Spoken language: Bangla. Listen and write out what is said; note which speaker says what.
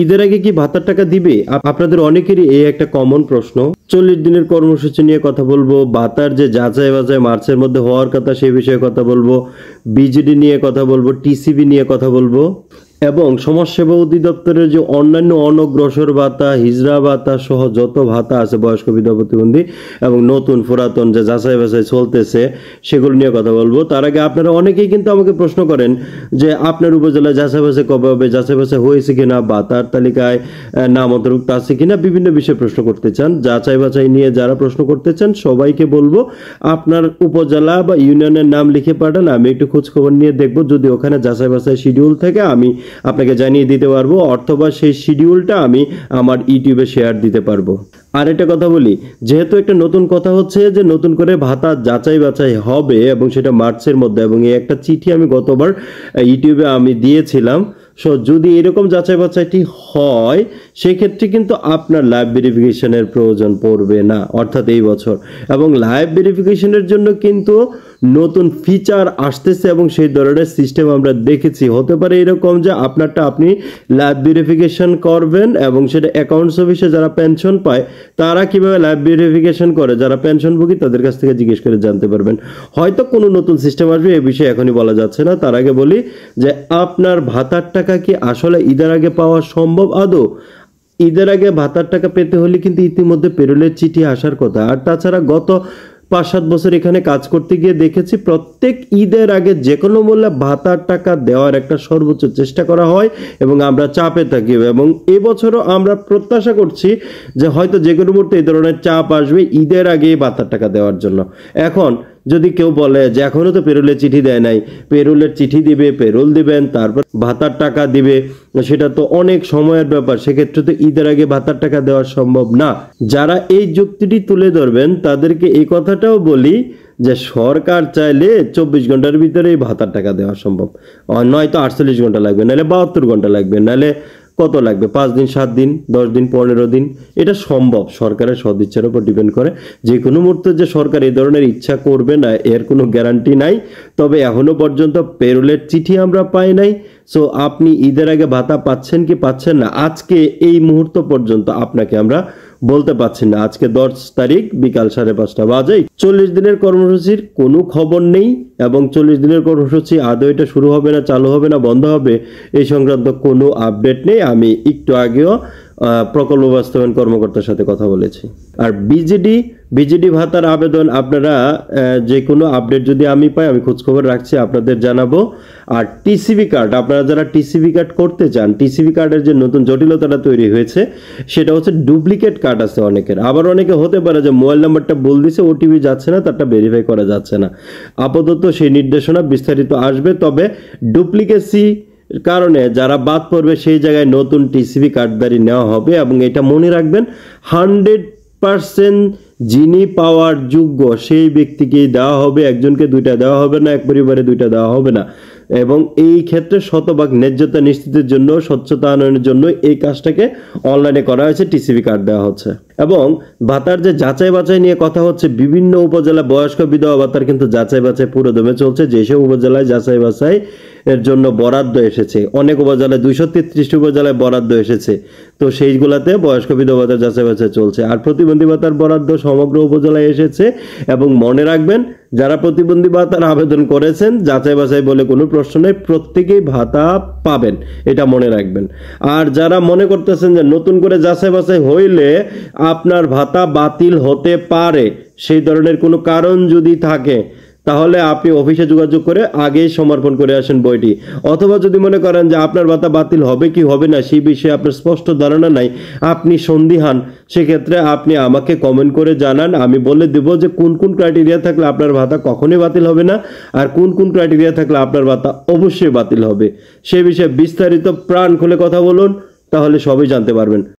Speaker 1: ঈদের আগে কি ভাতার টাকা দিবে? আপনাদের অনেকেরই এই একটা কমন প্রশ্ন। 40 দিনের কর্মসূচি নিয়ে কথা বলবো, ভাতার যে যাচাই বাছাই মার্চের মধ্যে হওয়ার কথা সেই বিষয়ে কথা বলবো, বিজিডি নিয়ে কথা বলবো, টিসিবি নিয়ে কথা বলবো এবং সমাজসেবা অধিদপ্তরের যে অন্যান্য অনগ্রসর ভাতা, হিজড়া ভাতা সহ যত ভাতা আছে বয়স্ক বিধবা প্রতিবন্ধী এবং নতুন পুরাতন যে যাচাই বাছাই চলতেছে সেগুলো নিয়ে কথা বলবো। তার আগে আপনারা অনেকেই কিন্তু আমাকে প্রশ্ন করেন যে আপনার উপজেলায় যাচাই বাছাই কবে হবে, যাচাই বাছাই হয়েছে কিনা, ভাতার তালিকায় নাম অন্তর্ভুক্ত আছে কিনা, বিভিন্ন বিষয়ে প্রশ্ন করতে চান। যাচাই বাছাই নিয়ে যারা প্রশ্ন করতে চান সবাইকে বলবো আপনার উপজেলা বা ইউনিয়নের নাম লিখে পাঠান, আমি একটু খোঁজ খবর নিয়ে দেখবো। যদি ওখানে যাচাই বাছাই শিডিউল থেকে আমি আপনাকে জানিয়ে দিতে পারবো, অথবা সেই শিডিউলটা আমি আমার ইউটিউবে শেয়ার দিতে পারবো। আর একটা কথা বলি, যেহেতু একটা নতুন কথা হচ্ছে যে নতুন করে ভাতা যাচাই বাছাই হবে এবং সেটা মার্চের মধ্যে, এবং এই একটা চিঠি আমি গতবার ইউটিউবে আমি দিয়েছিলাম। সো যদি এরকম যাচাই বাছাইটি হয় সেক্ষেত্রে কিন্তু আপনার লাইভ ভেরিফিকেশনের প্রয়োজন পড়বে না, অর্থাৎ এই বছর। এবং লাইভ ভেরিফিকেশনের জন্য কিন্তু নতুন ফিচার আসতেছে এবং সেই ধরনের সিস্টেম আমরা দেখেছি। হতে পারে এরকম যে আপনারটা আপনি লাইভ ভেরিফিকেশন করবেন এবং সেটা অ্যাকাউন্টস অফিসে যারা পেনশন পায় তারা কিভাবে লাইভ ভেরিফিকেশন করে, যারা পেনশনভোগী তাদের কাছ থেকে জিজ্ঞেস করে জানতে পারবেন। হয়তো কোনো নতুন সিস্টেম আসবে, এই বিষয়ে এখনই বলা যাচ্ছে না। তার আগে বলি যে আপনার ভাতার টাকা কি আসলে ঈদের আগে পাওয়া সম্ভব আদৌ? ঈদের আগে ভাতার টাকা পেতে হলে কিন্তু ইতিমধ্যে পেরোলের চিঠি আসার কথা। আর তাছাড়া গত 5-7 বছর এখানে কাজ করতে গিয়ে দেখেছি প্রত্যেক ঈদের আগে যে কোনো মূল্যে ভাতার টাকা দেওয়ার একটা সর্বোচ্চ চেষ্টা করা হয় এবং আমরা চাপে থাকি। এবং এবছরও আমরা প্রত্যাশা করছি যে হয়তো যে কোনো মুহূর্তে এই ধরনের চাপ আসবে ঈদের আগে ভাতার টাকা দেওয়ার জন্য। এখন যদি কেউ বলে যে এখনো তো পেরোলের চিঠি দেয় নাই, পেরোলের চিঠি দিবে, পেরোল দিবেন, তারপর ভাতার টাকা দিবে, সেটা তো অনেক সময়ের ব্যাপার, সেক্ষেত্রে তো ঈদের আগে ভাতার টাকা দেওয়া সম্ভব না। যারা এই যুক্তিটি তুলে ধরবেন তাদেরকে এই কথাটাও বলি যে সরকার চাইলে 24 ঘন্টার ভিতরেই ভাতার টাকা দেওয়া সম্ভব, নয়তো 48 ঘন্টা লাগবে, নাহলে 72 ঘন্টা লাগবে, নাহলে কত লাগবে, 5 দিন, 7 দিন, 10 দিন, 15 দিন, এটা সম্ভব। সরকারের সদিচ্ছার উপর ডিপেন্ড করে। যে কোনো মুহূর্তে যে সরকার এই ধরনের ইচ্ছা করবে না এর কোনো গ্যারান্টি নাই। তবে এখনো পর্যন্ত পেরোলের চিঠি আমরা পাই নাই। সো আপনি ঈদের আগে ভাতা পাচ্ছেন কি পাচ্ছেন না, আজকে এই মুহূর্ত পর্যন্ত আপনাকে আমরা বলতে পারছি না। আজকে 10 তারিখ বিকাল 5:30 বাজে। 40 দিনের কর্মসূচির কোনো খবর নেই এবং 40 দিনের কর্মসূচি আদৌ এটা শুরু হবে না, চালু হবে না, বন্ধ হবে এই সংক্রান্ত কোনো আপডেট নেই। আমি একটু আগেও প্রকল্প বাস্তবায়ন কর্মকর্তার সাথে কথা বলেছি। আর বিজিডি ভাতার আবেদন আপনারা যে কোনো আপডেট যদি আমি পাই আমি খোঁজখবর রাখছি, আপনাদের জানাবো। আর টিসিবি কার্ড, আপনারা যারা টিসিবি কার্ড করতে চান, টিসিবি কার্ডের যে নতুন জটিলতাটা তৈরি হয়েছে সেটা হচ্ছে ডুপ্লিকেট কার্ড আছে অনেকের। আবার অনেকে হতে পারে যে মোবাইল নাম্বারটা বল দিছে, ওটিপি যাচ্ছে না, তারটা ভেরিফাই করা যাচ্ছে না। আপাতত সেই নির্দেশনা বিস্তারিত আসবে। তবে ডুপ্লিকেসি কারণে যারা বাদ পড়বে সেই জায়গায় নতুন টিসিবি কার্ডদারি নেওয়া হবে। এবং এটা মনে রাখবেন, 100% যিনি পাওয়ার যোগ্য সেই ব্যক্তিকেই দেওয়া হবে, একজনকে 2টা দেওয়া হবে না, এক পরিবারে 2টা দেওয়া হবে না। এবং এই ক্ষেত্রে শতভাগ ন্যায্যতা নিশ্চিতের জন্য, স্বচ্ছতা আনয়নের জন্য এই কাজটাকে অনলাইনে করা হয়েছে, টিসিবি কার্ড দেওয়া হচ্ছে। এবং ভাতার যে যাচাই বাছাই নিয়ে কথা হচ্ছে, বিভিন্ন উপজেলা বয়স্ক বিধবা ভাতার কিন্তু যাচাই বাছাই পুরো দমে চলছে। যেসব উপজেলায় যাচাই বাছাই এর জন্য বরাদ্দ এসেছে, অনেক উপজেলায় 233টি উপজেলায় বরাদ্দ এসেছে, তো সেইগুলাতে বয়স্ক বিধবা ভাতার যাচাই বাছাই চলছে। আর প্রতিবন্ধী ভাতার বরাদ্দ সমগ্র উপজেলায় এসেছে। এবং মনে রাখবেন, যারা প্রতিবন্ধী ভাতার আবেদন করেছেন যাচাই বাছাই বলে কোনো প্রশ্ন নেই, প্রত্যেকেই ভাতা পাবেন, এটা মনে রাখবেন। আর যারা মনে করতেছেন যে নতুন করে যাচাই বাছাই হইলে আপনার ভাতা বাতিল হতে পারে, সেই ধরনের কোনো কারণ যদি থাকে তাহলে আপনি অফিসে যোগাযোগ করে আগেই সমর্পণ করে আসেন বইটি। অথবা যদি মনে করেন যে আপনার ভাতা বাতিল হবে কি হবে না সেই বিষয়ে আপনার স্পষ্ট ধারণা নাই, আপনি সন্দিহান, সেক্ষেত্রে আপনি আমাকে কমেন্ট করে জানান। আমি বলে দেব যে কোন কোন ক্রাইটেরিয়া থাকলে আপনার ভাতা কখনোই বাতিল হবে না আর কোন কোন ক্রাইটেরিয়া থাকলে আপনার ভাতা অবশ্যই বাতিল হবে। সে বিষয়ে বিস্তারিত প্রাণ খুলে কথা বলুন, তাহলে সবই জানতে পারবেন।